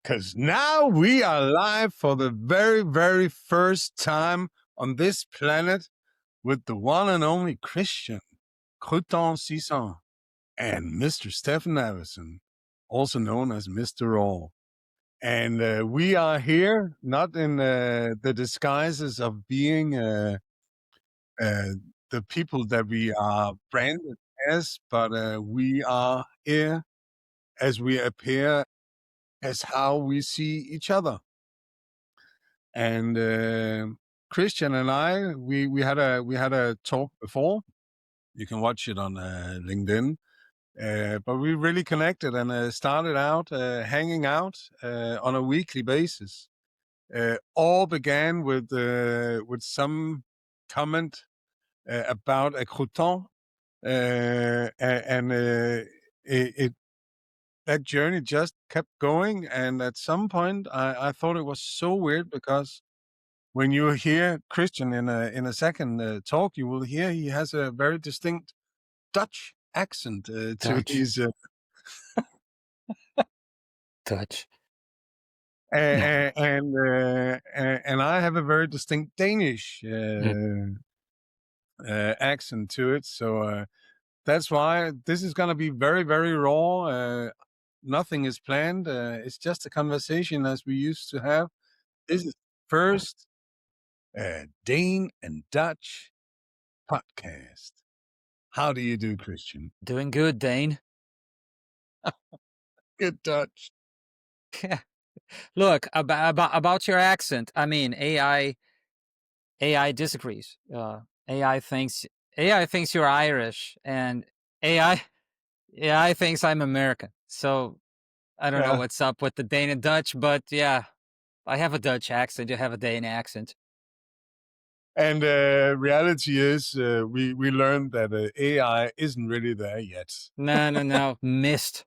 Because now we are live for the very, very first time on this planet with the one and only Christian Sisson and Mr. Stefan Avivson, also known as Mr. All. And we are here not in the disguises of being the people that we are branded as, but we are here as we appear as how we see each other. And Christian and I, we had a talk before. You can watch it on LinkedIn. But we really connected and started out hanging out on a weekly basis. All began with some comment about a crouton, and that journey just kept going. And at some point, I thought it was so weird because when you hear Christian in a second talk, you will hear he has a very distinct Dutch accent to Dutch. his Dutch. and I have a very distinct Danish accent to it. So that's why this is going to be very, very raw. Nothing is planned. It's just a conversation as we used to have. This is first Dane and Dutch podcast. How do you do, Christian? Doing good, Dane. Good Dutch. Look, about your accent. I mean, AI disagrees. AI thinks you're Irish, and AI thinks I'm American. So I don't know what's up with the Dane and Dutch, but yeah, I have a Dutch accent. You have a Dane accent. And reality is, we learned that AI isn't really there yet. No, missed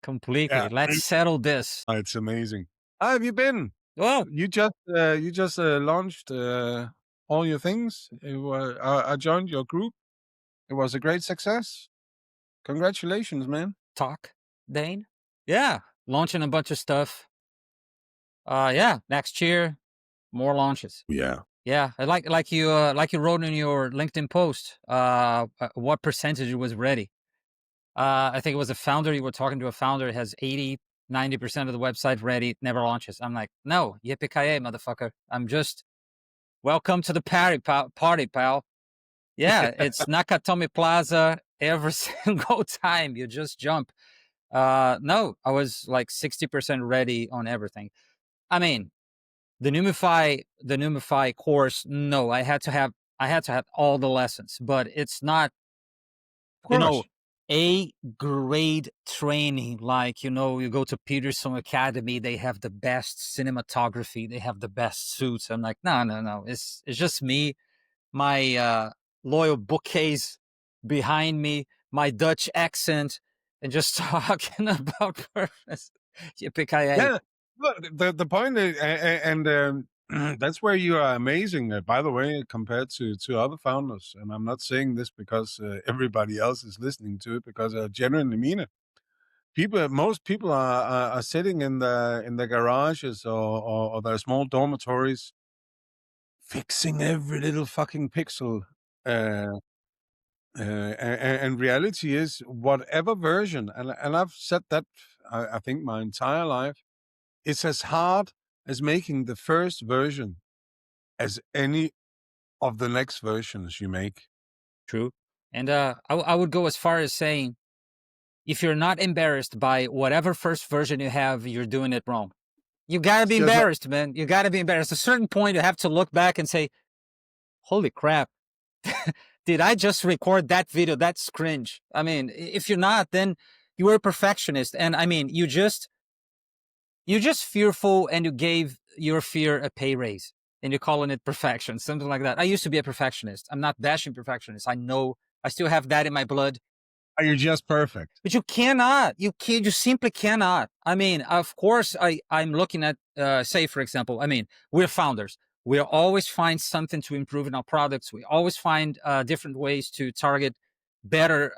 completely. Yeah. Let's settle this. It's amazing. How have you been? Well, You just launched all your things. I joined your group. It was a great success. Congratulations, man. Talk, Dane. Yeah, launching a bunch of stuff. Yeah, next year, more launches. Yeah. Yeah, I like you wrote in your LinkedIn post. What percentage was ready? I think it was a founder. You were talking to a founder. It has 80-90% of the website ready. Never launches. I'm like, no, yippee-ki-yay, motherfucker. I'm just welcome to the party, pal. Yeah, it's Nakatomi Plaza every single time. You just jump. No, I was like 60% ready on everything. I mean, the Numify course, no, I had to have all the lessons, but it's not, a grade training. Like, you go to Peterson Academy, they have the best cinematography, they have the best suits. I'm like, no. It's just me, my loyal bookcase behind me, my Dutch accent, and just talking about purpose. Yippee-ki-yay. Yeah. Look, the point is, and that's where you are amazing, by the way, compared to other founders. And I'm not saying this because everybody else is listening to it, because I genuinely mean it. Most people are sitting in the garages or their small dormitories, fixing every little fucking pixel. And reality is, whatever version, and I've said that I think my entire life, it's as hard as making the first version as any of the next versions you make. True. And I would go as far as saying, if you're not embarrassed by whatever first version you have, you're doing it wrong. You gotta be embarrassed, man. You gotta be embarrassed. At a certain point, you have to look back and say, holy crap. Did I just record that video? That's cringe. I mean, if you're not, then you were a perfectionist. And I mean, you're just fearful, and you gave your fear a pay raise, and you're calling it perfection, something like that. I used to be a perfectionist. I'm not bashing perfectionists. I know I still have that in my blood. You're just perfect. But you cannot. You simply cannot. I mean, of course, I'm looking at, say, for example, I mean, we're founders. We always find something to improve in our products. We always find different ways to target better,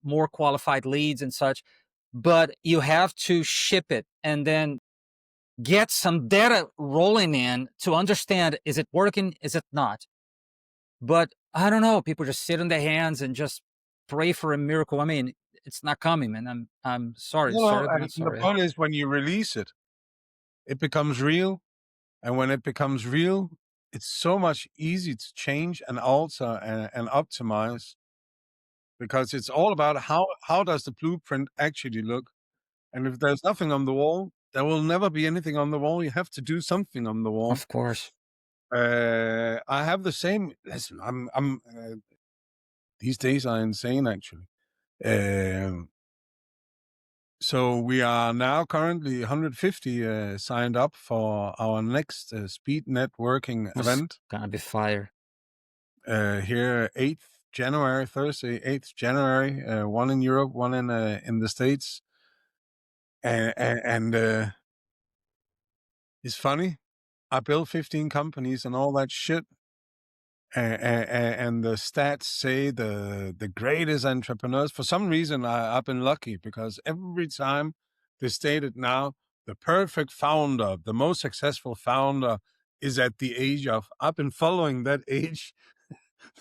more qualified leads and such. But you have to ship it, and then get some data rolling in to understand, is it working, is it not? But I don't know, people just sit on their hands and just pray for a miracle. I mean, it's not coming, man. I'm sorry, No, sorry, but not and the sorry. point is when you release it, it becomes real. And when it becomes real, it's so much easy to change and alter and optimize, because it's all about how does the blueprint actually look. And if there's nothing on the wall, there will never be anything on the wall. You have to do something on the wall. Of course. I have the same. Listen, I'm these days are insane actually. Um, so we are now currently 150 signed up for our next speed networking It's event gonna be fire. here 8th January, Thursday, 8th January, one in Europe, one in the States. And it's funny. I built 15 companies and all that shit. And the stats say the greatest entrepreneurs, for some reason, I've been lucky because every time they stated now, the perfect founder, the most successful founder is at the age of, I've been following that age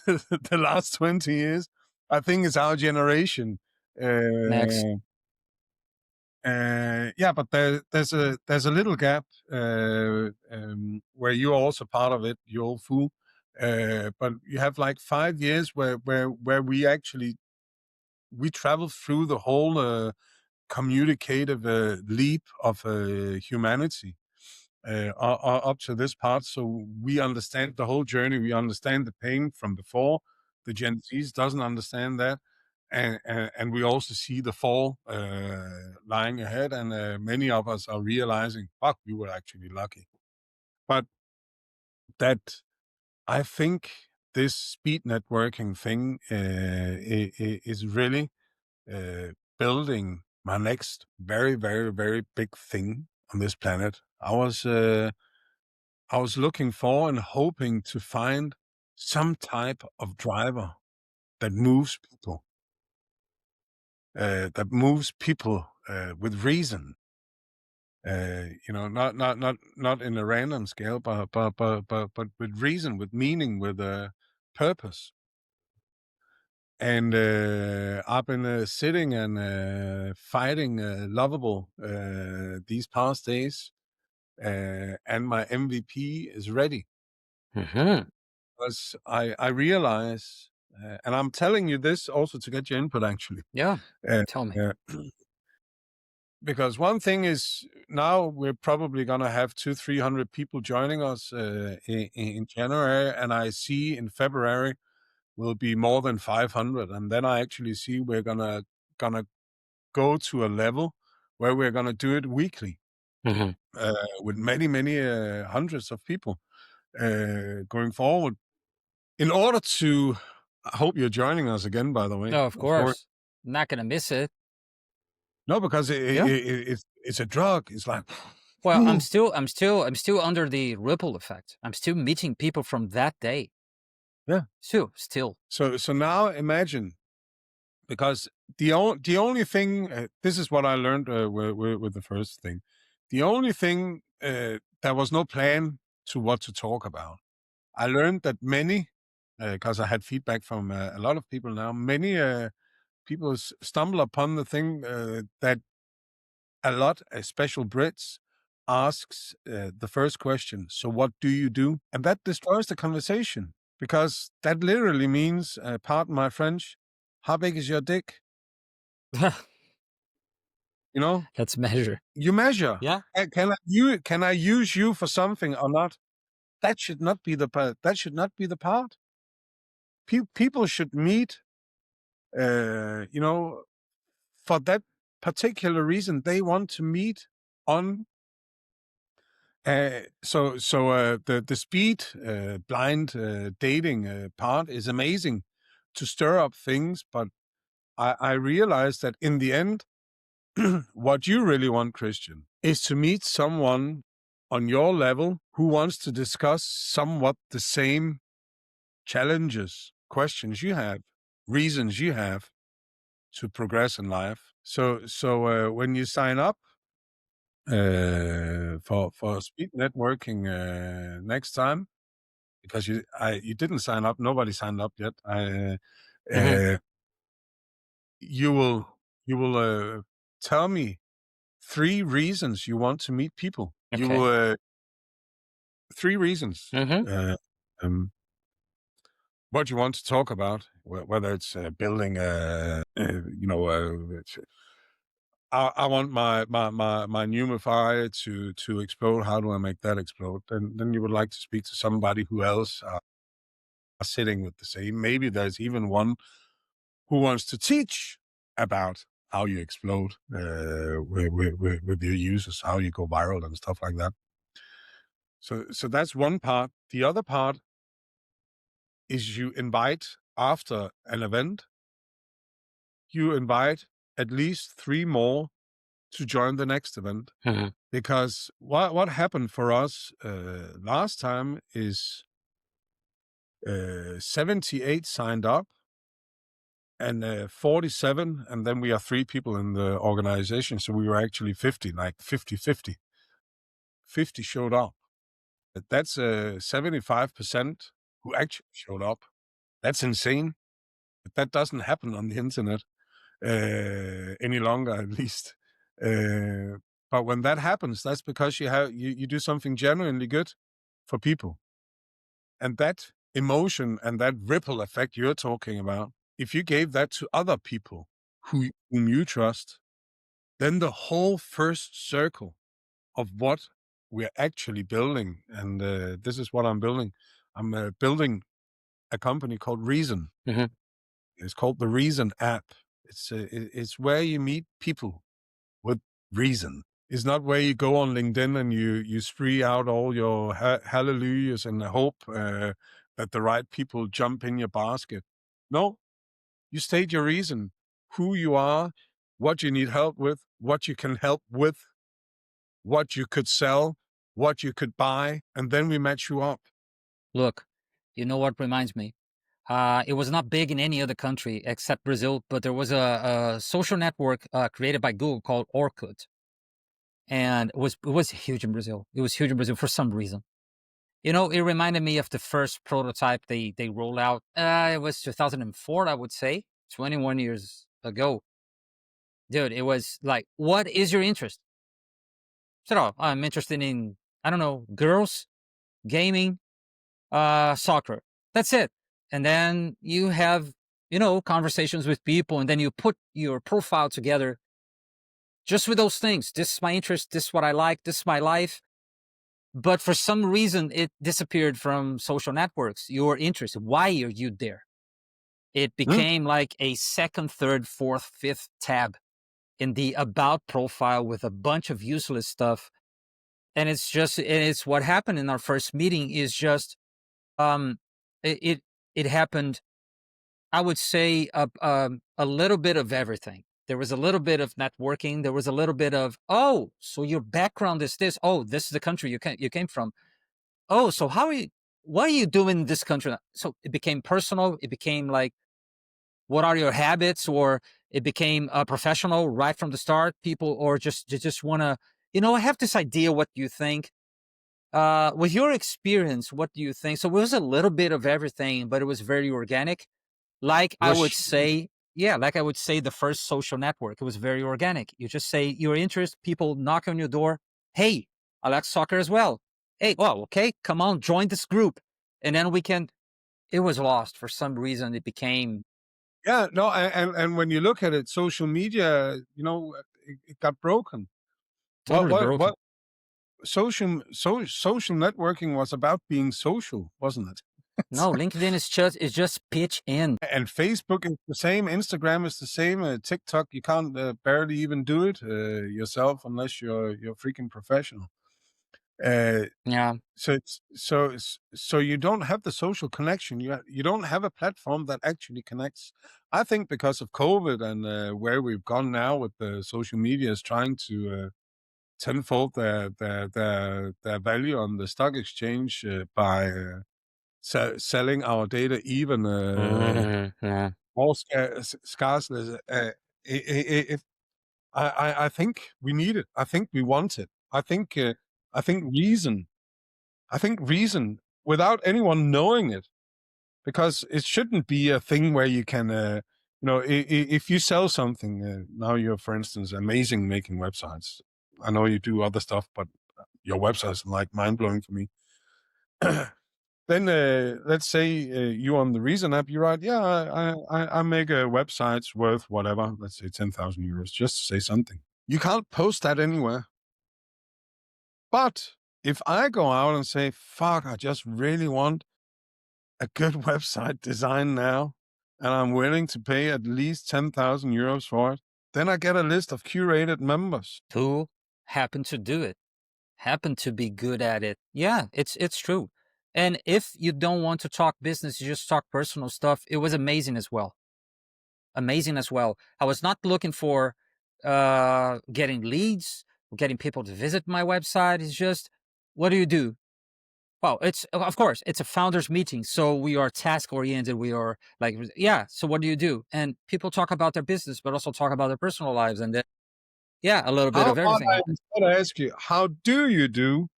the last 20 years. I think it's our generation. Next. Yeah, but there's a little gap where you're also part of it, you old fool. But you have like 5 years where we travel through the whole communicative leap of humanity up to this part. So we understand the whole journey. We understand the pain from before. The Gen Zs doesn't understand that. And we also see the fall lying ahead. And many of us are realizing, fuck, we were actually lucky. But that, I think this speed networking thing is really building my next very, very, very big thing on this planet. I was looking for and hoping to find some type of driver that moves people, with reason. Not in a random scale, but with reason, with meaning, with purpose. And I've been sitting and fighting Lovable these past days, and my MVP is ready. Mm-hmm. Because I realize, and I'm telling you this also to get your input, actually. Yeah. Uh, Tell me. uh, because one thing is, now we're probably going to have 200-300 people joining us in January, and I see in February will be more than 500, and then I actually see we're gonna go to a level where we're gonna do it weekly Mm-hmm. with many hundreds of people going forward. In order to, I hope you're joining us again, by the way. No, of Of course. course. Not gonna miss it. No, because Yeah. it's a drug. It's like, Well, I'm still under the ripple effect. I'm still meeting people from that day. yeah. Still. So now imagine, because the only thing, this is what I learned with the first thing. The only thing, there was no plan to what to talk about. I learned that many, because I had feedback from a lot of people now, many people stumble upon the thing that a lot, especially Brits, asks the first question. So what do you do? And that destroys the conversation, because that literally means, pardon my French, how big is your dick? You know, Let's measure. you measure. Yeah. Can I use you for something or not? That should not be the part. That should not be the part. People should meet, for that particular reason. They want to meet on. The speed blind dating part is amazing to stir up things, but I realized that in the end, what you really want, Christian, is to meet someone on your level who wants to discuss somewhat the same challenges, questions you have, reasons you have to progress in life. So when you sign up, for speed networking next time, because you didn't sign up. Nobody signed up yet. Hmm. Uh, you will tell me 3 reasons you want to meet people. Okay. 3 reasons. Hmm. Uh, um, what you want to talk about, whether it's building I want my humidifier to explode. How do I make that explode? Then you would like to speak to somebody who else are sitting with the same. Maybe there's even one who wants to teach about how you explode with your users, how you go viral and stuff like that. So that's one part. The other part is you invite after an event, you invite at least 3 more to join the next event. Hmm. Because what happened for us last time is 78 signed up and 47, and then we are 3 people in the organization, so we were actually 50, like 50-50. 50 showed up. That's 75% who actually showed up. That's insane. But that doesn't happen on the internet any longer, at least. But when that happens, that's because you do something genuinely good for people. And that emotion and that ripple effect you're talking about, if you gave that to other people whom you trust, then the whole first circle of what we're actually building, and this is what I'm building. I'm building a company called Reason. Hmm. It's called the Reason app. It's where you meet people with reason. It's not where you go on LinkedIn and you spree out all your hallelujahs and hope that the right people jump in your basket. No, you state your reason, who you are, what you need help with, what you can help with, what you could sell, what you could buy, and then we match you up. Look, you know what reminds me? It was not big in any other country except Brazil, but there was a social network created by Google called Orkut, and it was huge in Brazil. It was huge in Brazil for some reason. You know, it reminded me of the first prototype they rolled out. It was 2004, I would say, 21 years ago. Dude, it was like, what is your interest? So, "Oh, I'm interested in, I don't know, girls, gaming, soccer. That's it." And then you have, conversations with people, and then you put your profile together just with those things. This is my interest. This is what I like. This is my life. But for some reason, it disappeared from social networks. Your interest. Why are you there? It Hmm? became like a second, third, fourth, fifth tab in the about profile with a bunch of useless stuff. And it's what happened in our first meeting is just, um, it happened, I would say, a little bit of everything. There was a little bit of networking. There was a little bit of, oh, so your background is this. Oh, this is the country you came from. Oh, so what are you doing in this country? So it became personal. It became like, what are your habits? Or it became professional right from the start. People, or just want to, I have this idea. What do you think? With your experience, what do you think? So it was a little bit of everything, but it was very organic. Like It I was would huge. say, yeah, like I would say the first social network, it was very organic. You just say your interest, people knock on your door. Hey, I like soccer as well. Hey, well, okay, come on, join this group. And then it was lost for some reason. It became Yeah, no, and when you look at it, social media, it got broken. What totally what broken. what social networking was about being social, wasn't it? No, LinkedIn is just pitch in. And Facebook is the same, Instagram is the same, TikTok, you can't barely even do it yourself unless you're freaking professional. Uh, Yeah. so you don't have the social connection. You don't have a platform that actually connects. I think because of COVID and where we've gone now with the social media is trying to tenfold their value on the stock exchange by selling our data even Yeah. more scarce. I think we need it. I think we want it. I think reason. I think reason without anyone knowing it, because it shouldn't be a thing where you can, if you sell something, now you're, for instance, amazing making websites. I know you do other stuff, but your websites are like mind blowing for me. Then let's say you on the Reason app, you write, yeah, I make a website's worth whatever, let's say 10,000 euros, just to say something. You can't post that anywhere. But if I go out and say, fuck, I just really want a good website design now, and I'm willing to pay at least 10,000 euros for it, then I get a list of curated members who happen to do it, happen to be good at it. Yeah, it's true. And if you don't want to talk business, you just talk personal stuff. It was amazing as well. Amazing as well. I was not looking for getting leads, getting people to visit my website. It's just, what do you do? Well, it's, of course, it's a founders meeting. So we are task oriented. We are like, yeah. So what do you do? And people talk about their business, but also talk about their personal lives. And then, yeah, a little bit How of about everything. I instead ask you, how do you do,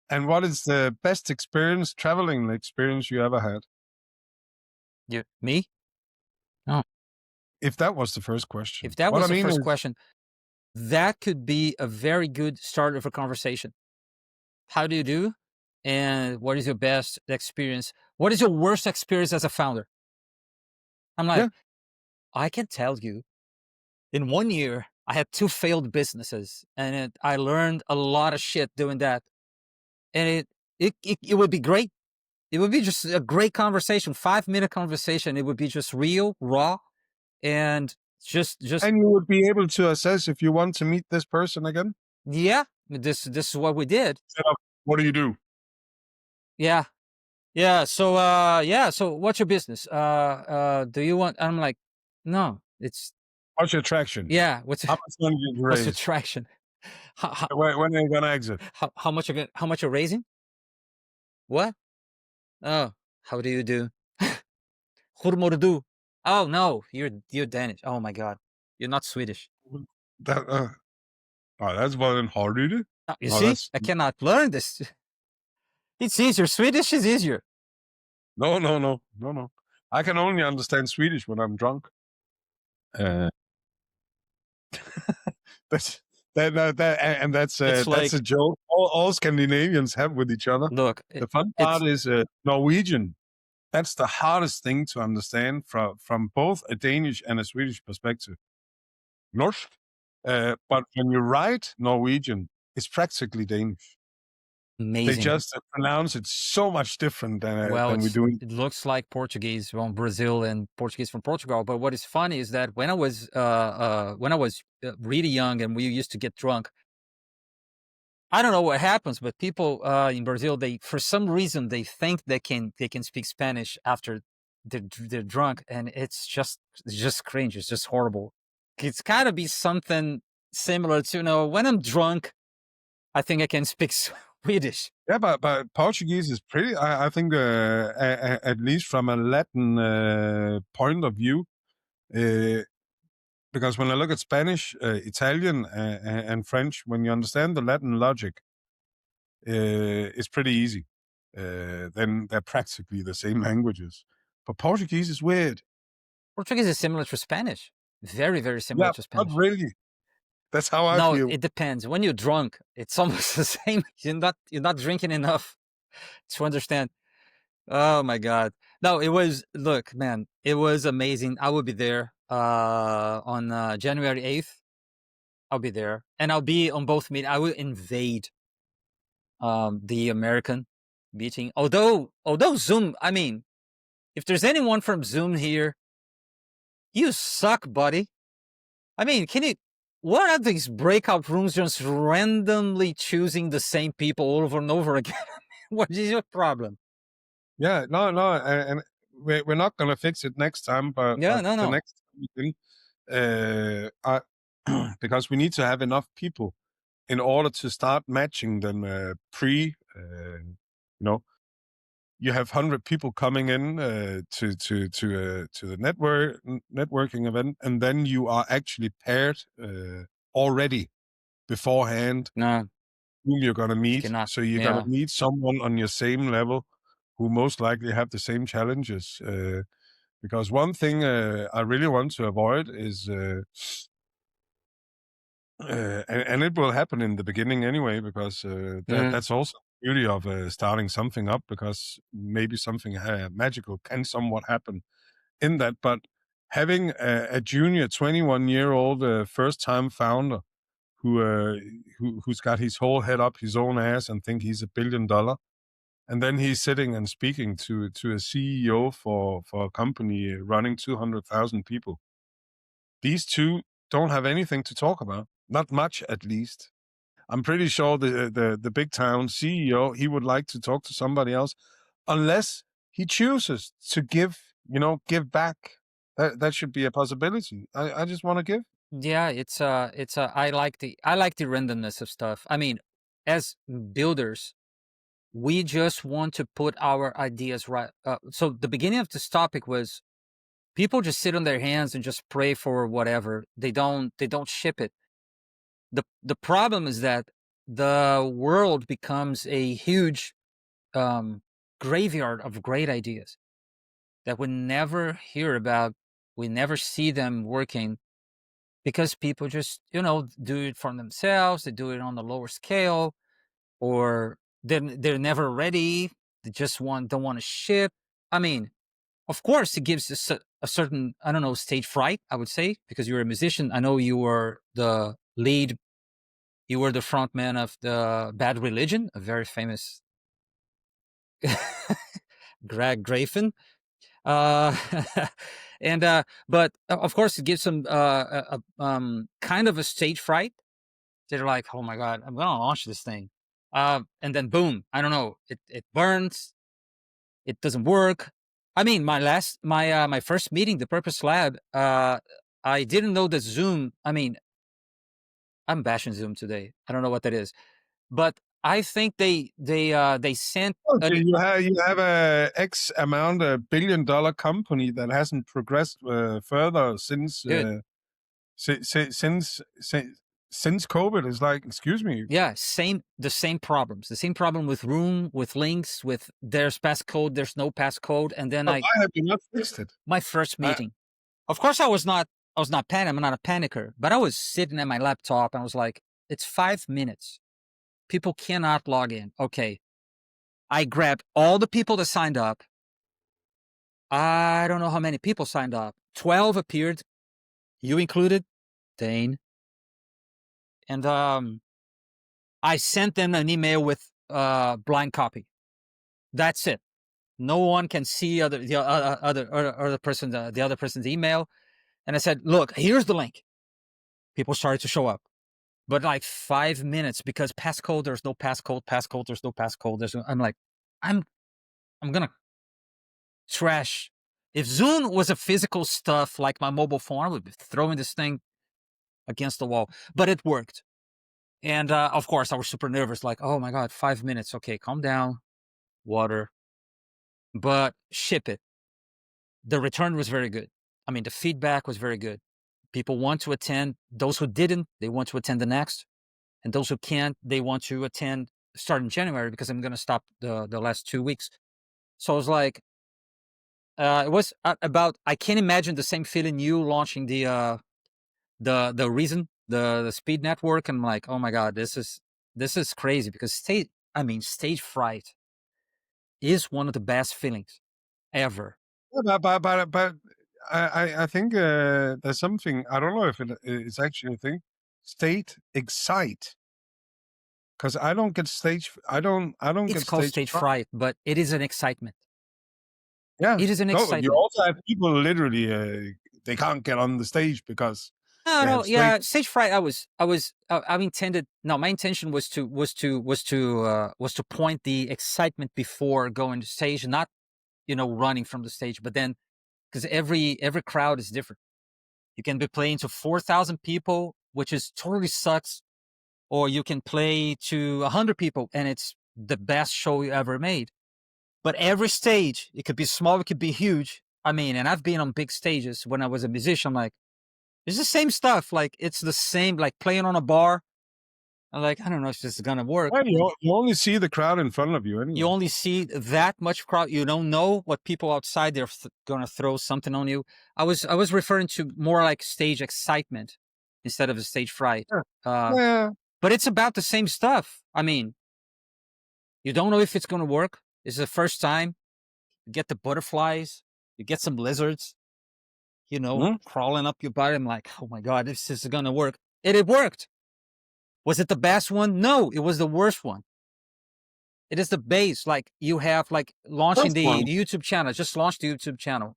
and what is the best traveling experience you ever had? Me? Oh, If that was the first question. if that What was I the mean first is, question, that could be a very good start of a conversation. How do you do? And what is your best experience? What is your worst experience as a founder? I'm like, yeah, I can tell you, in 1 year, I had 2 failed businesses, and I learned a lot of shit doing that. And it would be great. It would be just a great conversation, 5-minute conversation. It would be just real, raw, and just and you would be able to assess if you want to meet this person again. yeah. This is what we did. Instead of, what do you do? Yeah, yeah. So yeah. So what's your business? Do you want? I'm like, no. It's What's your traction? yeah. How much money did you What's the raise? traction? How, When are you gonna exit? how much you're how much you're raising? What? Oh, how do you do? Hur do? Oh no, you're Danish. Oh my god, you're not Swedish. That, that's what in harder. You No, see, that's I cannot learn this. It's easier. Swedish is easier. no. I can only understand Swedish when I'm drunk. Uh, that's It's that's like, a joke all Scandinavians have with each other. look, The fun part is Norwegian. That's the hardest thing to understand from both a Danish and a Swedish perspective. Norsk. But when you write Norwegian, it's practically Danish. They amazing. just pronounce it so much different Well, than we do. it looks like Portuguese from Brazil and Portuguese from Portugal. But what is funny is that when I was really young and we used to get drunk, I don't know what happens, but people in Brazil, they for some reason they think they can speak Spanish after they're drunk, and it's just cringe. It's just horrible. It's gotta be something similar to, when I'm drunk, I think I can speak Swedish. Yeah, but Portuguese is pretty. I think at least from a Latin point of view, because when I look at Spanish, Italian, and French, when you understand the Latin logic, it's pretty easy. Then they're practically the same languages. But Portuguese is weird. Portuguese is similar to Spanish, very very similar Yeah, to not Spanish. really. That's how I No, feel. it depends. When you're drunk, it's almost the same. You're not drinking enough to understand. Oh my god. No, look, man, it was amazing. I will be there on January 8th. I'll be there. And I'll be on both meetings. I will invade the American meeting. Although Zoom, I mean, if there's anyone from Zoom here, you suck, buddy. I mean, what are these breakout rooms just randomly choosing the same people over and over again? What is your problem? Yeah, no, and we're not gonna fix it next time, but Yeah, no, the no. next meeting, I, because we need to have enough people in order to start matching them you know, you have 100 people coming in to the networking event, and then you are actually paired already beforehand. No. whom you're gonna You meet. cannot. So you're gonna Yeah. meet someone on your same level who most likely have the same challenges. Because one thing I really want to avoid is, and it will happen in the beginning anyway, because that's also the beauty of starting something up, because maybe something magical can somewhat happen in that. But having a junior 21-year-old first-time founder who's got his whole head up his own ass and think he's $1 billion, and then he's sitting and speaking to a CEO for a company running 200,000 people. These two don't have anything to talk about, not much at least. I'm pretty sure the big town CEO, he would like to talk to somebody else, unless he chooses to give back. That should be a possibility. I just want to give. Yeah, I like the randomness of stuff. I mean, as builders, we just want to put our ideas right. So the beginning of this topic was people just sit on their hands and just pray for whatever. They don't ship it. The problem is that the world becomes a huge graveyard of great ideas that we never hear about. We never see them working because people just, do it for themselves. They do it on a lower scale, or they're never ready. They just don't want to ship. I mean, of course, it gives us a certain, I don't know, stage fright, I would say, because you're a musician. I know you were the lead, you were the front man of the Bad Religion, a very famous Greg Grafen. Uh, and but of course, it gives them kind of a stage fright. They're like, oh my god, I'm gonna launch this thing, and then boom, I don't know, it burns, it doesn't work. I mean, my first meeting, the Purpose Lab, I didn't know that Zoom. I mean, I'm bashing Zoom today. I don't know what that is, but I think they sent Okay, an you have a X amount, $1 billion company that hasn't progressed further since good. since COVID. Is like, excuse me. Yeah, the same problems. The same problem with room, with links, with there's passcode, there's no passcode, and then But why have you not fixed it? my first I, meeting. Of course, I was not I'm not a panicker, but I was sitting at my laptop and I was like, it's 5 minutes. People cannot log in. Okay. I grabbed all the people that signed up. I don't know how many people signed up. 12 appeared, you included, Dane. And I sent them an email with blind copy. That's it. No one can see the other person's email. And I said, look, here's the link. People started to show up. But like 5 minutes, because passcode, there's no passcode, there's no passcode. I'm like, I'm gonna trash. If Zoom was a physical stuff like my mobile phone, I would be throwing this thing against the wall. But it worked. And of course, I was super nervous, like, oh my God, 5 minutes. Okay, calm down, water. But ship it. The return was very good. I mean, the feedback was very good. People want to attend. Those who didn't, they want to attend the next. And those who can't, they want to attend starting January, because I'm going to stop the last 2 weeks. So I was like, it was about, I can't imagine the same feeling you launching the Reason, the speed network. And I'm like, oh my God, this is crazy, because stage fright is one of the best feelings ever. but I think there's something, I don't know if it's actually a thing. State excite, because I don't It's get called stage stage fright. fright, but it is an excitement. Yeah, It is an no, you excitement. also have people literally they can't get on the stage because No, they no, have straight. yeah, stage fright. I intended. No, my intention was to point the excitement before going to stage, not running from the stage. But then, because every crowd is different, you can be playing to 4,000 people, which is totally sucks, or you can play to 100 people, and it's the best show you ever made. But every stage, it could be small, it could be huge. I mean, and I've been on big stages when I was a musician. I'm like, it's the same stuff. Like, it's the same, like playing on a bar. I'm like, I don't know if this is gonna work. Well, you only see the crowd in front of you You anyway. only see that much crowd. You don't know what people outside they're gonna throw something on you. I was referring to more like stage excitement instead of a stage fright. Yeah. Uh, Yeah. but it's about the same stuff. I mean, you don't know if it's gonna work. It's the first time. You get the butterflies. You get some lizards. Hmm? Crawling up your body. I'm like, oh my god, this is gonna work. It worked. Was it the best one? No, it was the worst one. It is the base. Like you have like launching First the one. YouTube channel. Just launched the YouTube channel.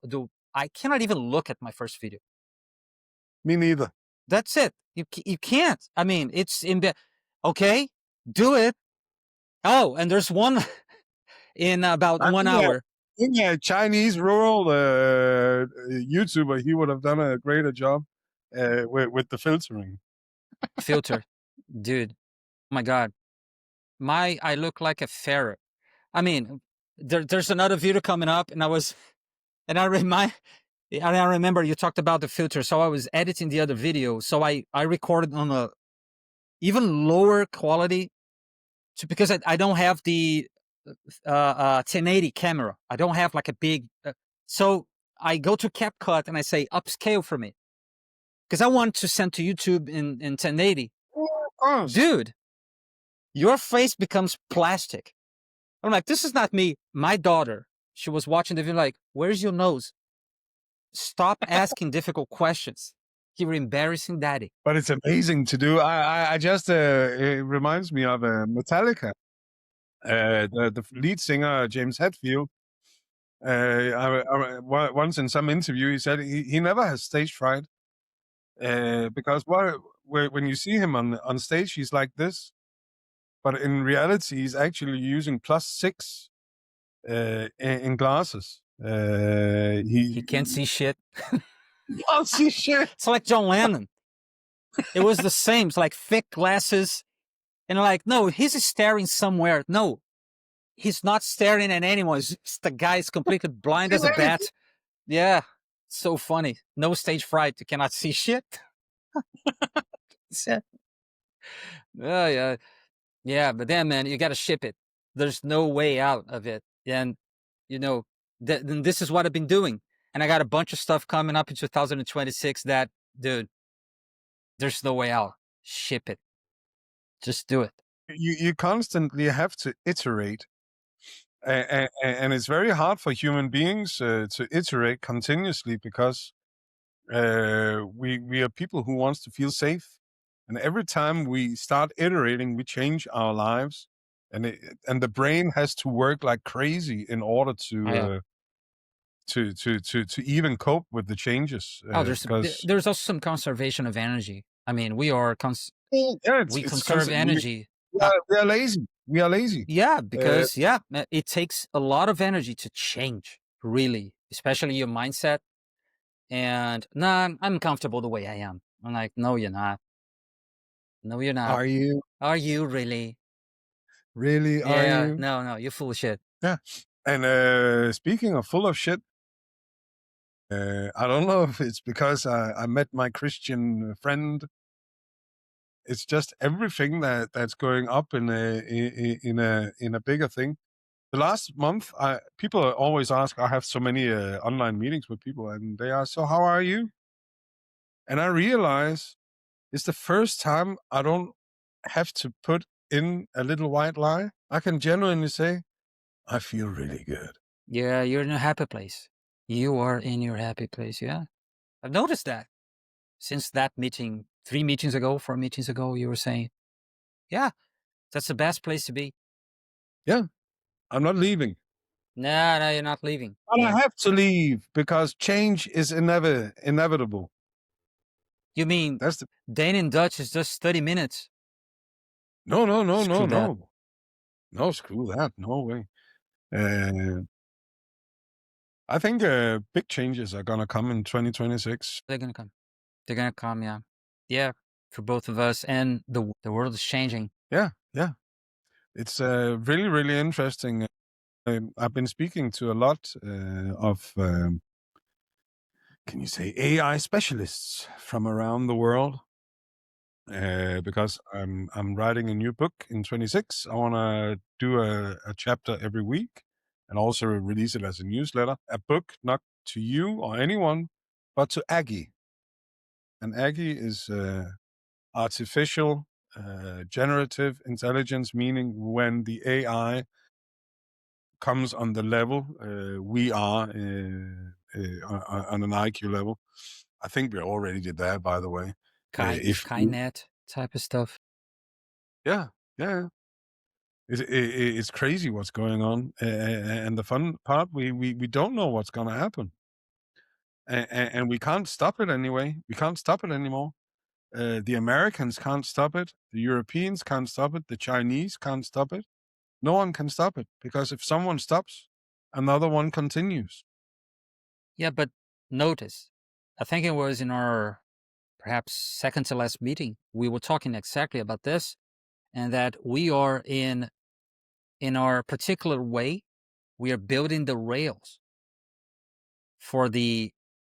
I cannot even look at my first video. Me neither. That's it. You can't. I mean, it's in okay, do it. Oh, and there's one in about I 1 think hour. a Chinese rural YouTuber, he would have done a greater job with the filtering. Filter, dude. Oh my god, I look like a ferret. I mean, there's another video coming up, and I remember you talked about the filter. So I was editing the other video, so I recorded on a even lower quality, because I don't have the 1080 camera. I don't have like a big. So I go to CapCut and I say upscale for me because I want to send to YouTube in 1080. Oh, of course. Dude, your face becomes plastic. I'm like, this is not me. My daughter, she was watching the video like, where's your nose? Stop asking difficult questions. You're embarrassing daddy. But it's amazing to do. I just it reminds me of Metallica. The lead singer James Hetfield. Once in some interview, he said he never has stage fright because when you see him on stage, he's like this, but in reality, he's actually using +6 in glasses. He can't see shit. Can't see shit. It's like John Lennon. It was the same. It's like thick glasses. And like, no, he's staring somewhere. No, he's not staring at anyone. The guy is completely blind as a bat. Yeah. So funny. No stage fright. You cannot see shit. Yeah. Yeah. Yeah. But then, man, you got to ship it. There's no way out of it. And, then this is what I've been doing. And I got a bunch of stuff coming up in 2026 that, dude, there's no way out. Ship it. Just do it. You constantly have to iterate, and it's very hard for human beings to iterate continuously because we are people who wants to feel safe, and every time we start iterating, we change our lives, and the brain has to work like crazy in order to even cope with the changes. There's also some conservation of energy. I mean, we are we conserve energy. We are lazy. We are lazy. Yeah, because it takes a lot of energy to change, really, especially your mindset. And nah, I'm comfortable the way I am. I'm like, no, you're not. No, you're not. Are you? Are you really? Really? Are Yeah, you? no, you're full of shit. Yeah. And speaking of full of shit, I don't know if it's because I met my Christian friend. It's just everything that's going up in a bigger thing. The last month, people always ask. I have so many online meetings with people, and they ask, "So how are you?" And I realize it's the first time I don't have to put in a little white lie. I can genuinely say, "I feel really good." Yeah, you're in a happy place. You are in your happy place. Yeah, I've noticed that since that meeting, 3 meetings ago, 4 meetings ago, you were saying, yeah, that's the best place to be. Yeah, I'm not leaving. No, you're not leaving. But I have to leave because change is inevitable. You mean That's the Dane Dutch is just 30 minutes? no, Screw that. no. Screw that. No way. I think big changes are gonna come in 2026. They're gonna come. They're gonna come. Yeah, yeah. For both of us, and the world is changing. Yeah. It's really, really interesting. I've been speaking to a lot of, can you say, AI specialists from around the world. because I'm writing a new book in 26. I want to do a chapter every week and also release it as a newsletter. A book not to you or anyone, but to Aggie. And Aggie is artificial generative intelligence, meaning when the AI comes on the level we are on an IQ level. I think we're already there, by the way. If Skynet type of stuff. yeah, yeah, it's crazy what's going on, and the fun part, we don't know what's going to happen, and we can't stop it anyway. We can't stop it anymore. The Americans can't stop it. The Europeans can't stop it. The Chinese can't stop it. No one can stop it, because if someone stops, another one continues. Yeah, but notice, I think it was in our perhaps second to last meeting, we were talking exactly about this, and that we are in our particular way, we are building the rails for the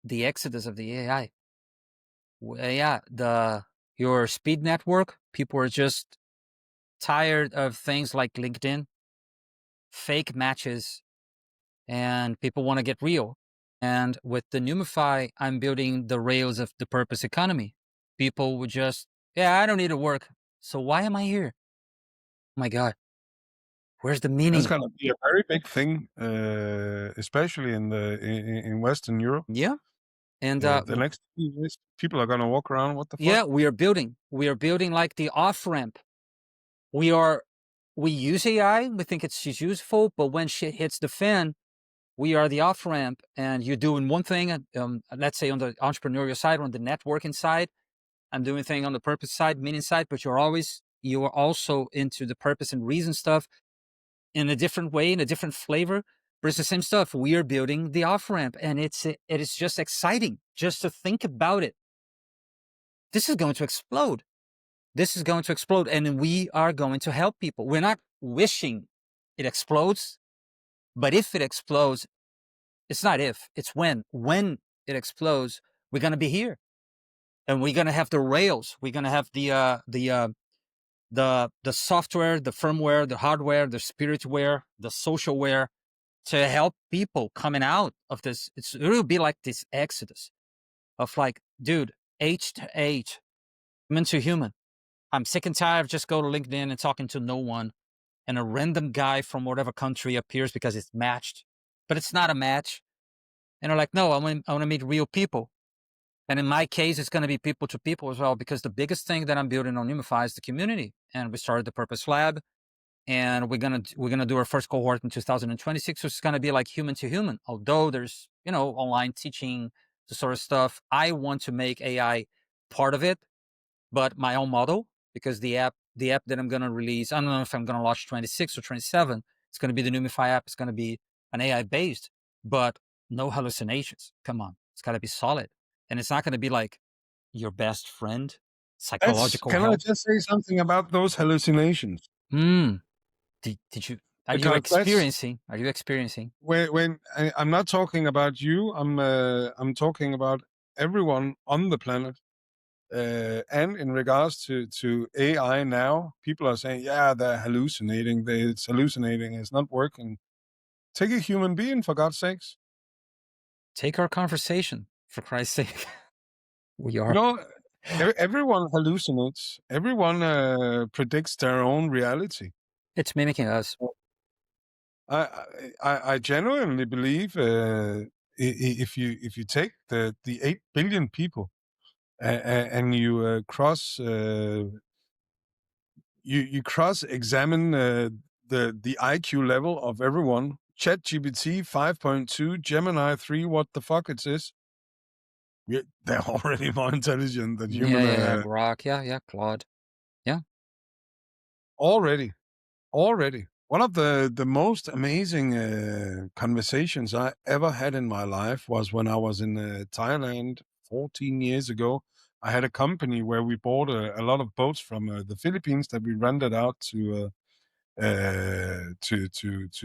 exodus of the AI. Yeah, your speed network, people are just tired of things like LinkedIn, fake matches, and people want to get real. And with the Numify, I'm building the rails of the purpose economy. People would just, yeah, I don't need to work. So why am I here? Oh my God. Where's the That's meaning? going to be a very big thing, especially in Western Europe. Yeah. And The next few years, people are going to walk around. What the fuck? yeah, we are building like the off ramp. We use AI. We think it's useful, but when shit hits the fan, we are the off ramp, and you're doing one thing. Let's say on the entrepreneurial side, on the networking side, I'm doing thing on the purpose side, meaning side, but you are also into the purpose and reason stuff in a different way, in a different flavor. But it's the same stuff. We are building the off ramp, and it is just exciting just to think about it. This is going to explode. This is going to explode, and we are going to help people. We're not wishing it explodes, but if it explodes, it's not if, it's when. When it explodes, we're going to be here, and we're going to have the rails. We're going to have the software, the firmware, the hardware, the spiritware, the socialware to help people coming out of this. It will be like this exodus of like, dude, H to H, human to human. I'm sick and tired of just go to LinkedIn and talking to no one, and a random guy from whatever country appears because it's matched, but it's not a match. And they're like, no, I want to meet real people. And in my case, it's going to be people to people as well, because the biggest thing that I'm building on Unify is the community. And we started the Purpose Lab, and we're gonna do our first cohort in 2026, which is going to be like human to human. Although there's online teaching, the sort of stuff, I want to make AI part of it, but my own model, because the app that I'm going to release, I don't know if I'm going to launch 26 or 27. It's going to be the Numify app. It's going to be an AI based, but no hallucinations. Come on, it's got to be solid, and it's not going to be like your best friend, psychological Can I help. just say something about those hallucinations? Did you? Are you Because that's experiencing? Are you experiencing? when I'm not talking about you. I'm talking about everyone on the planet. And in regards to AI now, people are saying, yeah, they're hallucinating. It's hallucinating. It's not working. Take a human being, for God's sakes. Take our conversation, for Christ's sake. We are. No, everyone hallucinates. Everyone predicts their own reality. It's mimicking us. I genuinely believe if you take the 8 billion people and you you cross examine the IQ level of everyone. ChatGPT 5.2, Gemini 3, what the fuck it is? They're already more intelligent than human. Yeah. Grok. Yeah. Claude. Yeah. Already. One of the most amazing conversations I ever had in my life was when I was in Thailand 14 years ago. I had a company where we bought a lot of boats from the Philippines that we rented out to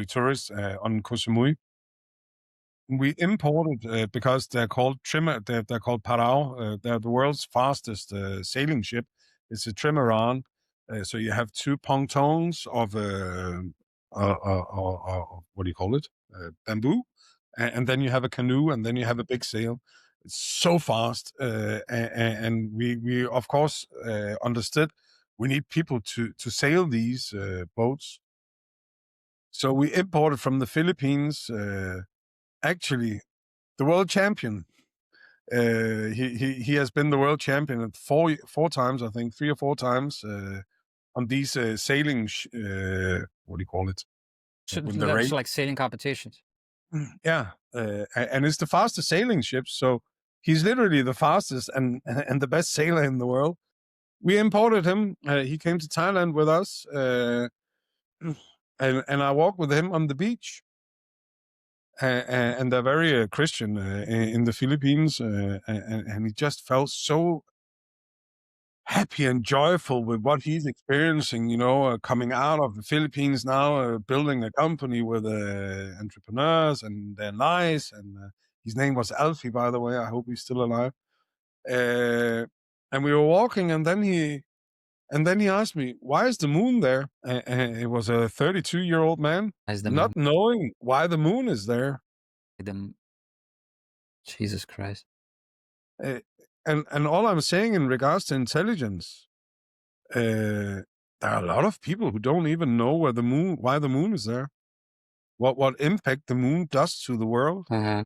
tourists on Koh Samui. We imported because they're called trimmer. They're called parao. They're the world's fastest sailing ship. It's a trimaran. So you have two pontoons of what do you call it? Bamboo, and then you have a canoe, and then you have a big sail. It's so fast, and we of course understood we need people to sail these boats. So we imported from the Philippines, actually, the world champion. He has been the world champion four times, I think, 3 or 4 times on these sailing. What do you call it? When the race, like sailing competitions. yeah, and it's the fastest sailing ship. So he's literally the fastest and the best sailor in the world. We imported him. He came to Thailand with us, and I walked with him on the beach. And they're very Christian in the Philippines, and he just felt so happy and joyful with what he's experiencing, coming out of the Philippines now, building a company with entrepreneurs, and they're nice. And his name was Alfie, by the way. I hope he's still alive. And we were walking, and then he asked me, "Why is the moon there?" And it was a 32-year-old man, not knowing why the moon is there. Jesus Christ. And all I'm saying in regards to intelligence, there are a lot of people who don't even know why the moon is there, what impact the moon does to the world. He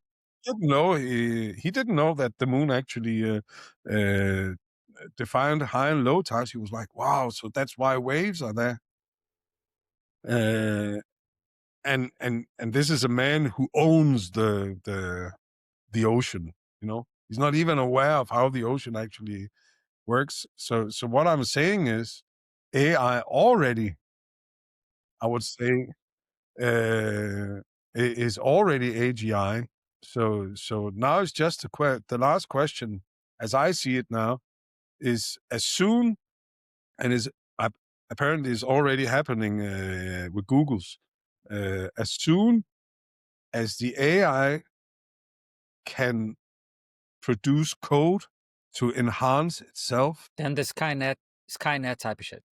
didn't know that the moon actually defined high and low tides. He was like, "Wow, so that's why waves are there." And this is a man who owns the ocean. He's not even aware of how the ocean actually works. So what I'm saying is AI already, I would say, is already AGI. So now it's just the last question, as I see it now, is as soon, and is apparently is already happening with Google's, as soon as the AI can produce code to enhance itself, then the Skynet type of shit.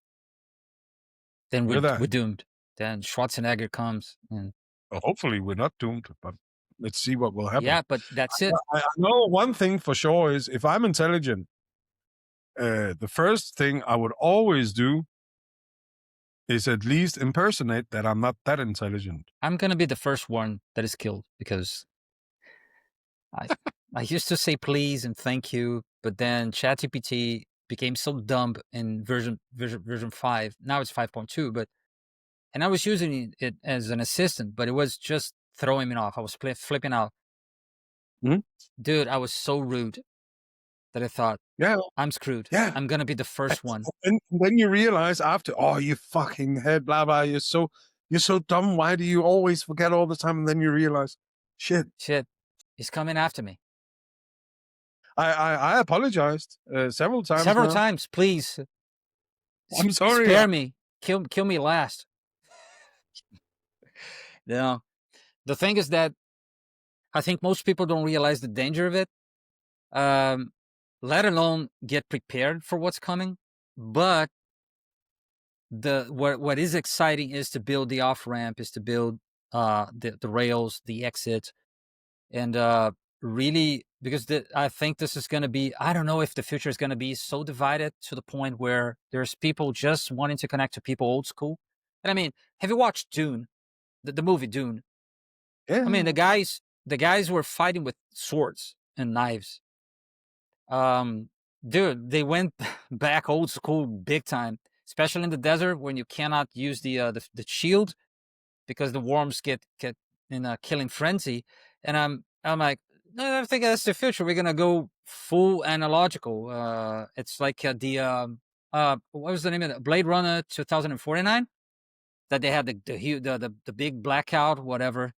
Then we're doomed. Then Schwarzenegger comes, and hopefully we're not doomed, but let's see what will happen. Yeah, but that's it. I know one thing for sure is if I'm intelligent, the first thing I would always do is at least impersonate that I'm not that intelligent. I'm gonna be the first one that is killed because I used to say please and thank you, but then ChatGPT became so dumb in version 5. Now it's 5.2, and I was using it as an assistant, but it was just throwing me off. I was flipping out. Mm-hmm. Dude, I was so rude that I thought, yeah, I'm screwed. Yeah, I'm gonna be the first one. And then you realize after, oh, you fucking head, blah blah. You're so dumb. Why do you always forget all the time? And then you realize, shit, he's coming after me. I apologized several times. Please. I'm sorry. Spare me. Kill me last. The thing is that I think most people don't realize the danger of it, let alone get prepared for what's coming. But what is exciting is to build the off ramp, is to build the rails, the exit, and really, because I think this is going to be, I don't know if the future is going to be so divided to the point where there's people just wanting to connect to people old school. And I mean, have you watched Dune, the movie Dune? Yeah. I mean, the guys were fighting with swords and knives. Dude, they went back old school big time, especially in the desert when you cannot use the shield because the worms get in a killing frenzy. And I'm like, no, I think that's the future. We're gonna go full analogical. It's like what was the name of it? Blade Runner 2049, that they had the big blackout, whatever,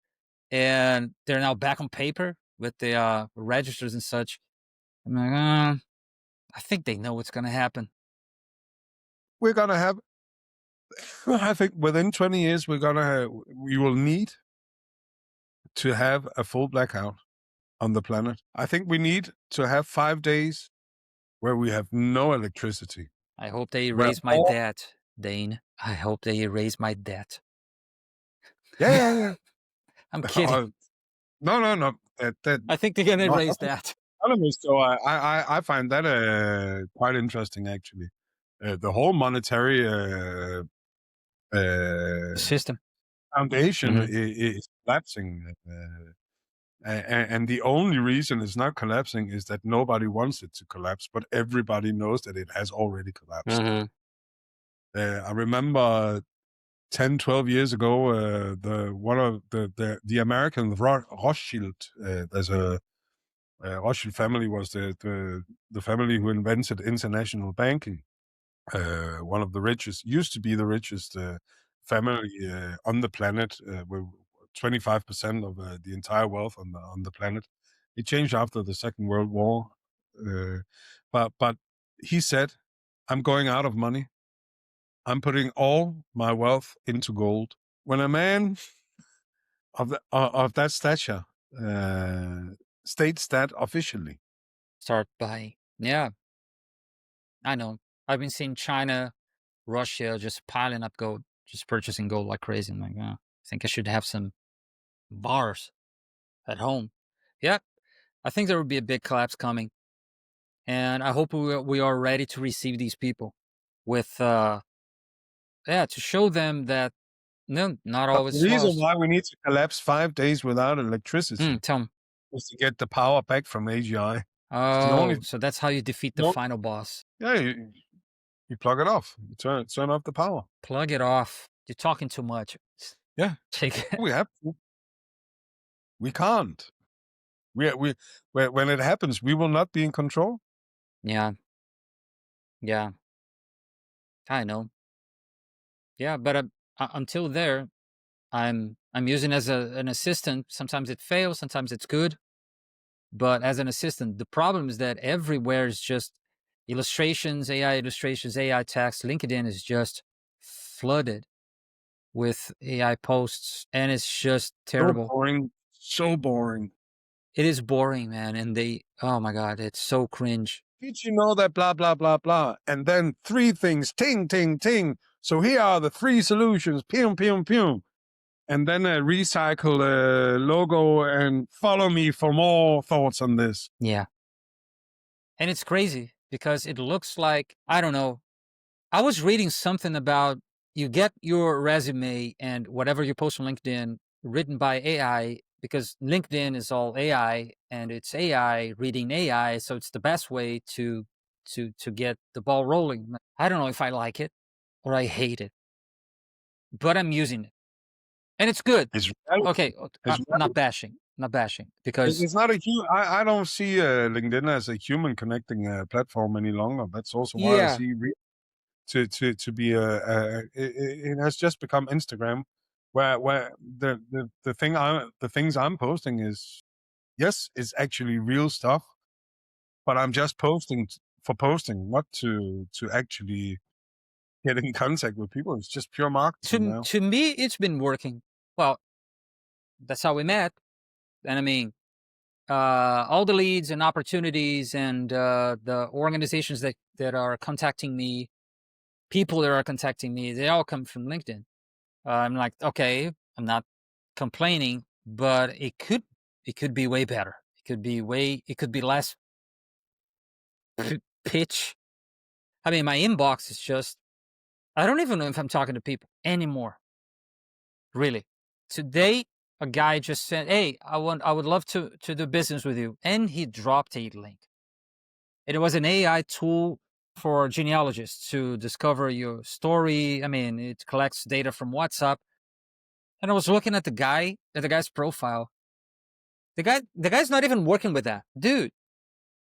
and they're now back on paper with the registers and such. I'm like, I think they know what's gonna happen. We're gonna have, I think within 20 years, we will need to have a full blackout on the planet. I think we need to have 5 days where we have no electricity. I hope they where erase my all debt, Dane. I hope they erase my debt. yeah. I'm kidding. Uh, no. That I think they're gonna not erase that. economist. So I find that quite interesting actually. The whole monetary The uh, system. foundation Mhm. is collapsing, and the only reason it's not collapsing is that nobody wants it to collapse, but everybody knows that it has already collapsed. Mhm. I remember 10, 12 years ago, one of the American Rothschild, there's a Rothschild family was the family who invented international banking. One of the richest, used to be the richest family on the planet, with 25% of the entire wealth on the planet. It changed after the Second World War, uh, but he said, "I'm going out of money. I'm putting all my wealth into gold." When a man of that stature states that officially, Start buying. Yeah, I know. I've been seeing China, Russia just piling up gold, just purchasing gold like crazy. I'm like, oh, I think I should have some bars at home. Yeah, I think there will be a big collapse coming, and I hope we are ready to receive these people with, yeah, to show them that no, not but all the is reason lost. why we need to collapse 5 days without electricity Tell them. is to get the power back from AGI. It's the only, Oh, so that's how you defeat the no, final boss. yeah, you plug it off, you turn off the power. Plug it off. You're talking too much. Yeah, Take it. we have to. We can't. We when it happens, we will not be in control. Yeah, yeah, I know. Yeah, but until there, I'm using as an assistant. Sometimes it fails, sometimes it's good. But as an assistant, the problem is that everywhere is just illustrations, AI text. LinkedIn is just flooded with AI posts, and it's just So terrible. boring. So boring. It is boring, man. And oh my God, it's so cringe. Did you know that blah blah blah blah? And then three things, ting ting ting. So here are the three solutions. Pum pum pum. And then a recycle logo and follow me for more thoughts on this. Yeah. And it's crazy because it looks like, I don't know. I was reading something about you get your resume and whatever you post on LinkedIn written by AI because LinkedIn is all AI and it's AI reading AI, so it's the best way to get the ball rolling. I don't know if I like it or I hate it, but I'm using it and it's good. It's reality. Okay, It's not reality. bashing, not bashing because It's not a human. I don't see LinkedIn as a human connecting platform any longer. That's also why I yeah, see to be it has just become Instagram, where the things I'm posting is, yes, it's actually real stuff, but I'm just posting for posting, not to actually get in contact with people. It's just pure marketing now. to me it's been working. Well, that's how we met, and I mean all the leads and opportunities and the organizations that are contacting me, people that are contacting me, they all come from LinkedIn. I'm like, okay, I'm not complaining, but it could be way better. It could be less pitch. I mean, my inbox is just, I don't even know if I'm talking to people anymore. Really, today a guy just said, "Hey, I would love to do business with you," and he dropped a link. It was an AI tool for genealogists to discover your story. I mean, it collects data from WhatsApp. And I was looking at the guy's profile. The guy's not even working with that. Dude,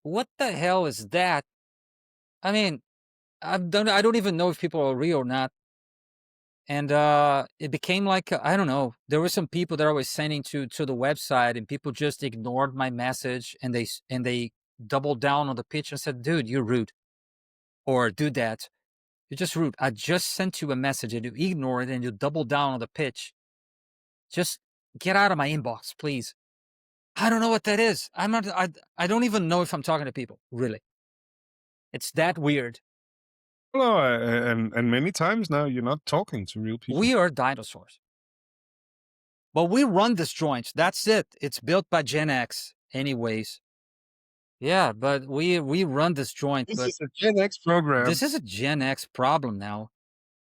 what the hell is that? I mean, I don't even know if people are real or not. And it became like, I don't know. There were some people that I was sending to the website and people just ignored my message and they doubled down on the pitch and said, "Dude, you're rude." Or "Do that. You're just rude. I just sent you a message and you ignore it and you double down on the pitch. Just get out of my inbox, please." I don't know what that is. I don't even know if I'm talking to people, really. It's that weird. No, and many times now you're not talking to real people. We are dinosaurs. But we run this joint. That's it. It's built by Gen X, anyways. Yeah, but we run this joint. This But is a Gen X program. this is a Gen X problem now.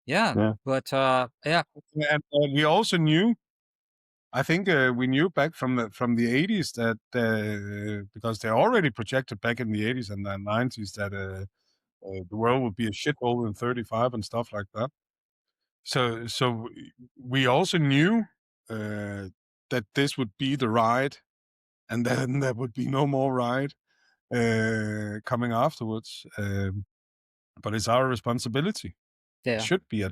Yeah, Yeah. but yeah, And we also knew, I think we knew back from the 80s that because they already projected back in the 80s and the 90s that the world would be a shithole in 35 and stuff like that. So we also knew that this would be the ride, and then there would be no more ride coming afterwards. But it's our responsibility. It yeah, should be.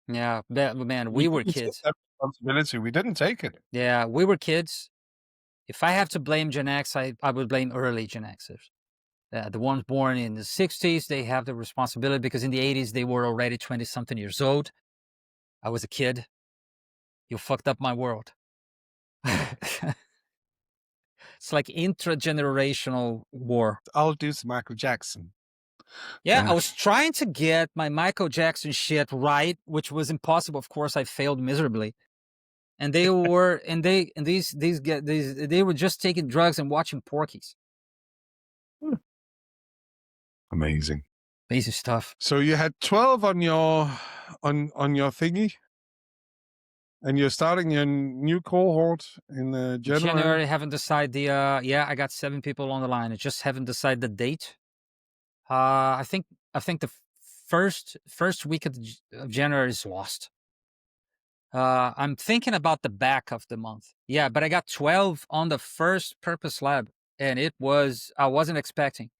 yeah. Man, We we were didn't take kids. that responsibility. We didn't take it. Yeah, we were kids. If I have to blame Gen X, I would blame early Gen Xers. The ones born in the 60s, they have the responsibility because in the 80s, they were already 20 something years old. I was a kid. You fucked up my world. It's like intragenerational war. I'll do some Michael Jackson. Yeah, I was trying to get my Michael Jackson shit right, which was impossible. Of course, I failed miserably. And they were, and these they were just taking drugs and watching Porkies. Amazing. Basic stuff. So you had 12 on your thingy, and you're starting your new cohort in January. Haven't decided the. Yeah, I got 7 people on the line. I just haven't decided the date. I think the first week of January is lost. I'm thinking about the back of the month. Yeah, but I got 12 on the first Purpose Lab, and I wasn't expecting.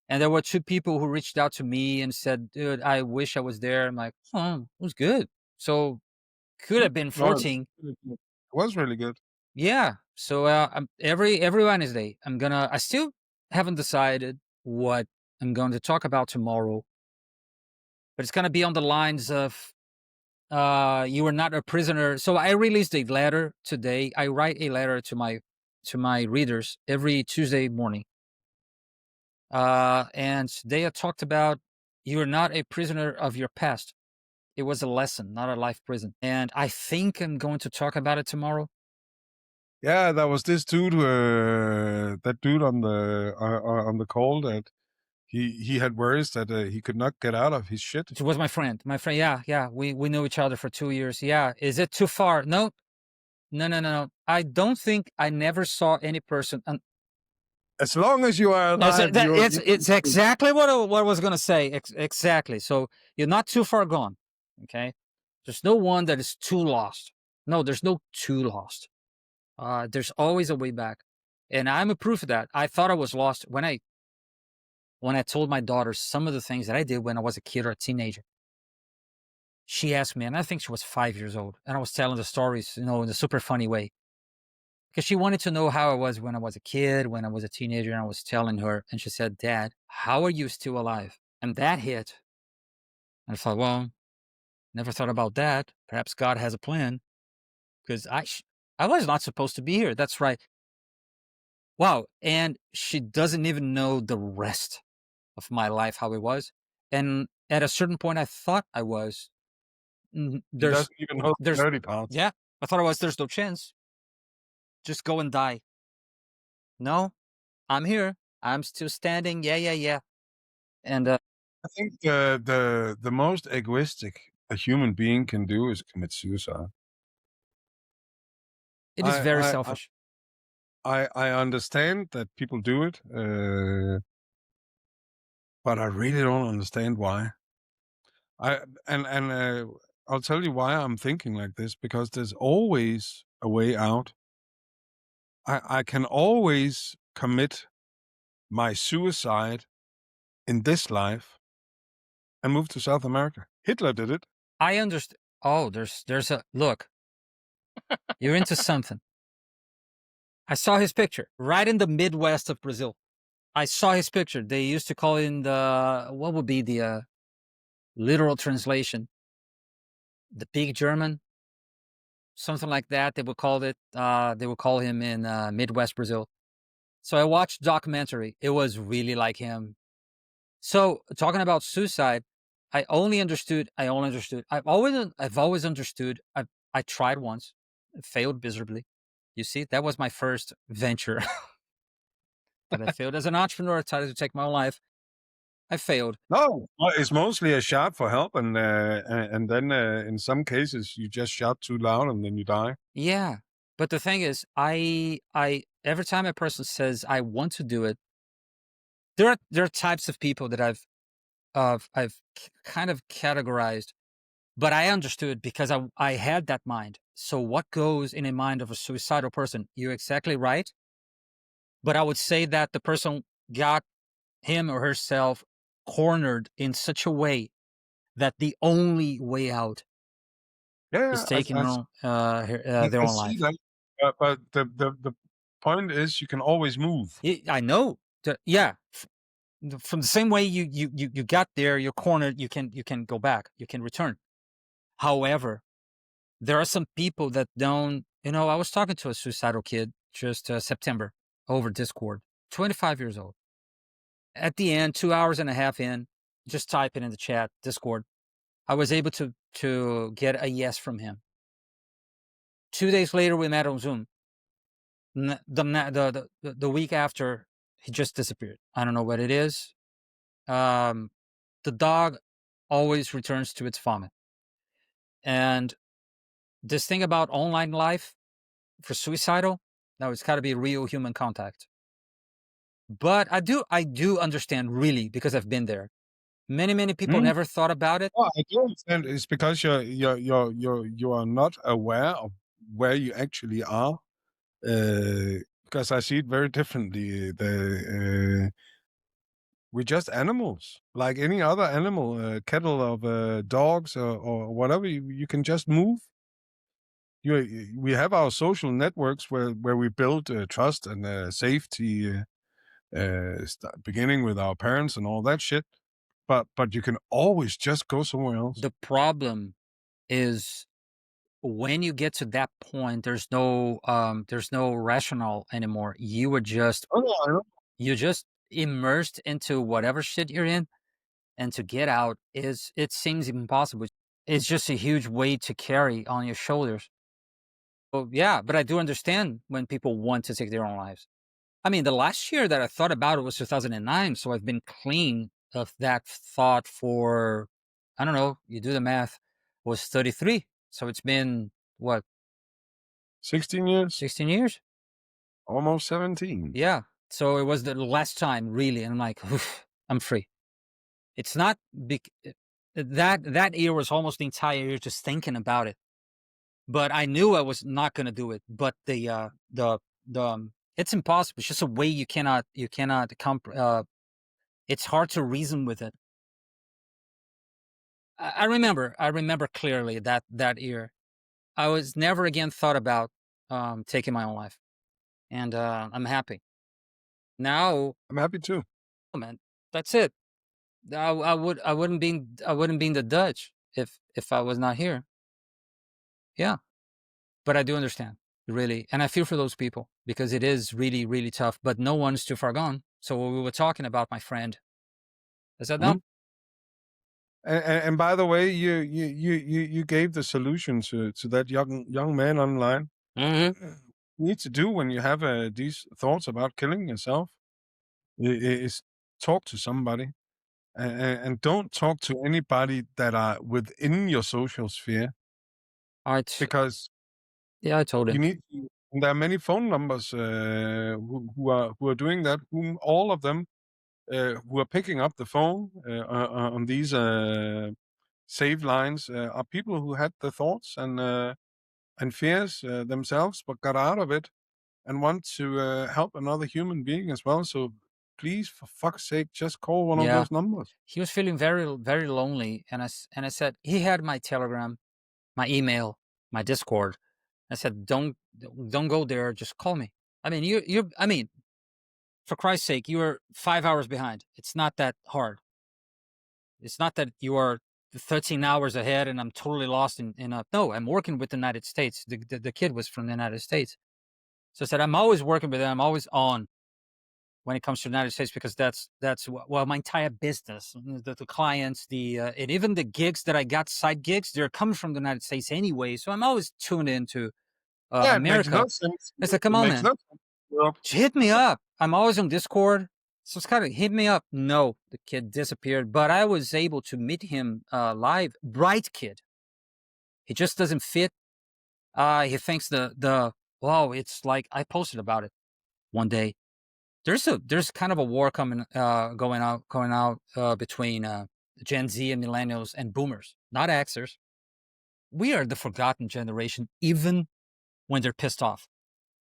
And there were 2 people who reached out to me and said, "Dude, I wish I was there." I'm like, "Oh, it was good." So could have been No, it 14. was really good. Yeah. So every Wednesday, I still haven't decided what I'm going to talk about tomorrow, but it's gonna be on the lines of you are not a prisoner. So I released a letter today. I write a letter to my readers every Tuesday morning. And they had talked about you are not a prisoner of your past. It was a lesson, not a life prison. And I think I'm going to talk about it tomorrow. Yeah, that was this dude, that dude on the call that he had worries that he could not get out of his shit. It was my friend. My friend, yeah. We knew each other for 2 years. Yeah. Is it too far? No. No. I don't think I never saw any person. As long as you are alive, It's exactly what I was gonna say. Exactly. So you're not too far gone. Okay. There's no one that is too lost. No, there's no too lost. There's always a way back, and I'm a proof of that. I thought I was lost when I told my daughter some of the things that I did when I was a kid or a teenager. She asked me, and I think she was 5 years old, and I was telling the stories, in a super funny way. Because she wanted to know how I was when I was a kid, when I was a teenager, and I was telling her, and she said, "Dad, how are you still alive?" And that hit. And I thought, well, never thought about that. Perhaps God has a plan, because I was not supposed to be here. That's right. Wow. And she doesn't even know the rest of my life, how it was. And at a certain point, I thought I was. He doesn't even know the dirty parts. Yeah, I thought I was. There's no chance. Just go and die. No, I'm here. I'm still standing. Yeah. And I think the most egoistic a human being can do is commit suicide. it is very selfish. I understand that people do it, but I really don't understand why. I'll tell you why I'm thinking like this, because there's always a way out. I can always commit my suicide in this life and move to South America. Hitler did it. I understand. Oh, there's a look. You're into something. I saw his picture right in the Midwest of Brazil. I saw his picture. They used to call it what would be the literal translation? The pig German, something like that. They would call it. They would call him in Midwest Brazil. So I watched documentary. It was really like him. So talking about suicide, I only understood. I've always understood. I tried once, it failed miserably. You see, that was my first venture that I failed as an entrepreneur. I tried to take my own life. I failed. No, well, it's mostly a shout for help, and then in some cases you just shout too loud and then you die. Yeah, but the thing is, I every time a person says I want to do it, there are types of people that I've kind of categorized, but I understood because I had that mind. So what goes in a mind of a suicidal person? You're exactly right. But I would say that the person got him or herself cornered in such a way that the only way out is Yeah, taking their I own see life. that, but the point is you can always move. I know. Yeah, from the same way you got there, you're cornered. You can go back. You can return. However, there are some people that don't. I was talking to a suicidal kid just September over Discord. 25 years old. At the end, 2 hours and a half in, just type it in the chat, Discord. I was able to get a yes from him. 2 days later, we met on Zoom. The week after, he just disappeared. I don't know what it is. The dog always returns to its vomit. And this thing about online life for suicidal, no, it's got to be real human contact. But I do understand really because I've been there. Many people Hmm? never thought about it. Oh, I do understand. It's because you are not aware of where you actually are. Because I see it very differently. We're just animals, like any other animal, kettle of dogs or whatever. You can just move. We have our social networks where we build trust and safety, beginning with our parents and all that shit. But you can always just go somewhere else. The problem is when you get to that point, there's no rationale anymore. Oh, no, I know. You just immersed into whatever shit you're in, and to get out it seems impossible. It's just a huge weight to carry on your shoulders. So yeah, but I do understand when people want to take their own lives. I mean, the last year that I thought about it was 2009, so I've been clean of that thought for, I don't know, you do the math, was 33. So it's been what, 16 years, 16 years? almost 17. Yeah. So it was the last time really, and I'm like, "Oof, I'm free." It's not big. That year was almost the entire year just thinking about it. But I knew I was not going to do it. But it's impossible. It's just a way you cannot. It's hard to reason with it. I remember clearly that year. I was never again thought about taking my own life, and I'm happy now. I'm happy too. Oh, man, that's it. I wouldn't be in the Dutch if I was not here. Yeah, but I do understand really, and I feel for those people because it is really really tough. But no one's too far gone. So what we were talking about, my friend, is that Mhm. no? And by the way, you gave the solution to that young man online. Mm-hmm. You need to do when you have these thoughts about killing yourself is talk to somebody, and don't talk to anybody that are within your social sphere, All right. because Yeah, I told you him. need to. And there are many phone numbers who are doing that. Whom all of them who are picking up the phone on these save lines are people who had the thoughts and fears themselves, but got out of it and want to help another human being as well. So please, for fuck's sake, just call one of Yeah, those numbers. he was feeling very very lonely, and I said he had my Telegram, my email, my Discord. I said, don't go there. Just call me. I mean, you. I mean, for Christ's sake, you are 5 hours behind. It's not that hard. It's not that you are 13 hours ahead and I'm totally lost in a. No, I'm working with the United States. The kid was from the United States. So I said, I'm always working with them. I'm always on. when it comes to the United States, because that's well, my entire business, the clients, and even the gigs that I got, side gigs, they're coming from the United States anyway. So I'm always tuned into Yeah, it makes no America. sense. I said, come It on, makes man, no sense. Europe. just hit me up. I'm always on Discord. So it's kind of hit me up. No, the kid disappeared, but I was able to meet him live. Bright kid. He just doesn't fit. He thinks wow, it's like I posted about it one day. There's kind of a war going out between Gen Z and millennials and boomers, not Xers. We are the forgotten generation, even when they're pissed off.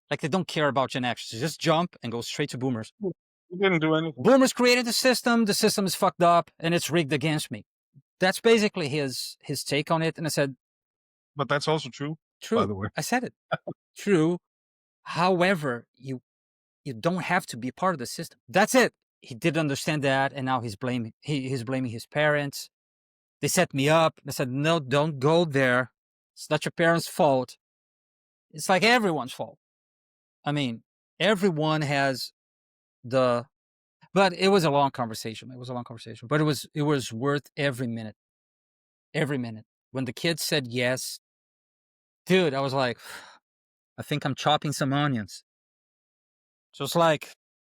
Like they don't care about Gen X. They just jump and go straight to boomers. You didn't do anything. Boomers created the system is fucked up and it's rigged against me. That's basically his take on it. And I said, But that's also true, true. by the way. I said it. True. However, you don't have to be part of the system. That's it. He didn't understand that, and now he's blaming his parents. They set me up. I said, no, don't go there. It's not your parents' fault. It's like everyone's fault. I mean, everyone has but it was a long conversation. But it was worth every minute. Every minute. When the kid said yes, dude, I was like, I think I'm chopping some onions. Just like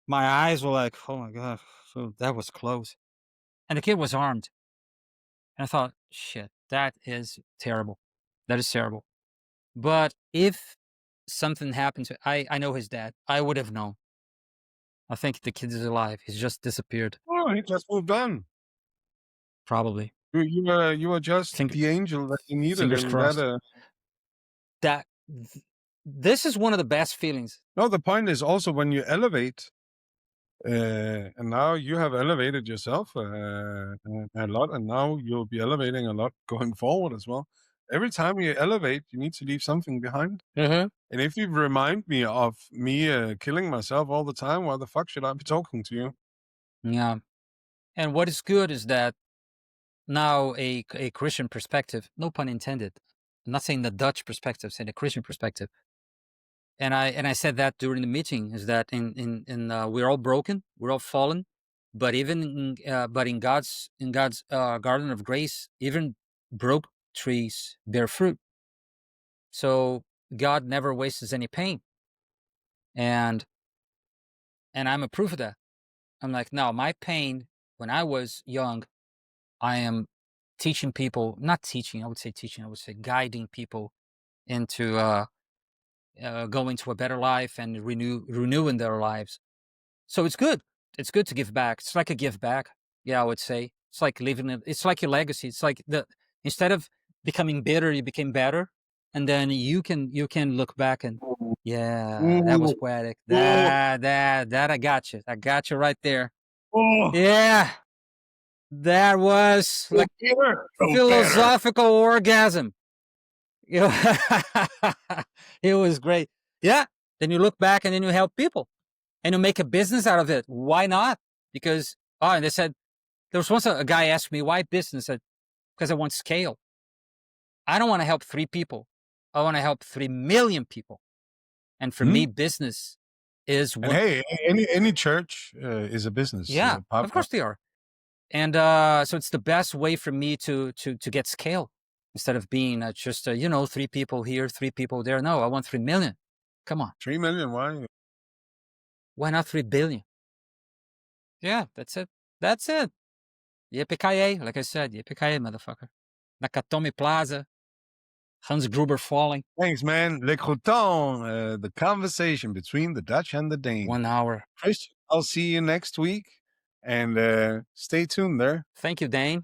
my eyes were like, oh my God, so that was close. And the kid was armed. And I thought, shit, that is terrible. That is terrible. But if something happened to, I know his dad. I would have known. I think the kid is alive. He's just disappeared. Oh, he just moved on. Probably. You were just the angel that he needed Fingers in crossed. that. This is one of the best feelings. No, the point is also when you elevate, and now you have elevated yourself a lot, and now you'll be elevating a lot going forward as well. Every time you elevate, you need to leave something behind. Mm-hmm. And if you remind me of me killing myself all the time, why the fuck should I be talking to you? Yeah. And what is good is that now a Christian perspective, no pun intended. I'm not saying the Dutch perspective, saying the Christian perspective. And I said that during the meeting is that we're all broken, we're all fallen, but even in God's garden of grace, even broke trees bear fruit. So God never wastes any pain, and I'm a proof of that. I'm like, no, my pain when I was young, I am teaching people, not teaching, I would say teaching, I would say guiding people into going to a better life and renewing their lives. So it's good. It's good to give back. It's like a give back. Yeah, I would say it's like leaving it. It's like your legacy. It's like instead of becoming bitter, you became better, and then you can look back and yeah, that was poetic. That I got you. I got you right there. Yeah, that was like philosophical orgasm. You know, it was great. Yeah. Then you look back and then you help people and you make a business out of it. Why not? Because, and they said, there was once a guy asked me, why business? I said, because I want scale. I don't want to help 3 people. I want to help 3 million people. And for me, business is what. And hey, any church is a business. Yeah, of course they are. And so it's the best way for me to get scale. Instead of being just, 3 people here, 3 people there. No, I want 3 million. Come on. 3 million, why? Why not 3 billion? Yeah, that's it. That's it. Yippee-ki-yay, like I said, yippee-ki-yay, motherfucker. Nakatomi Plaza, Hans Gruber falling. Thanks, man. Le Crouton, the conversation between the Dutch and the Dane. 1 hour. Christian, I'll see you next week, and stay tuned there. Thank you, Dane.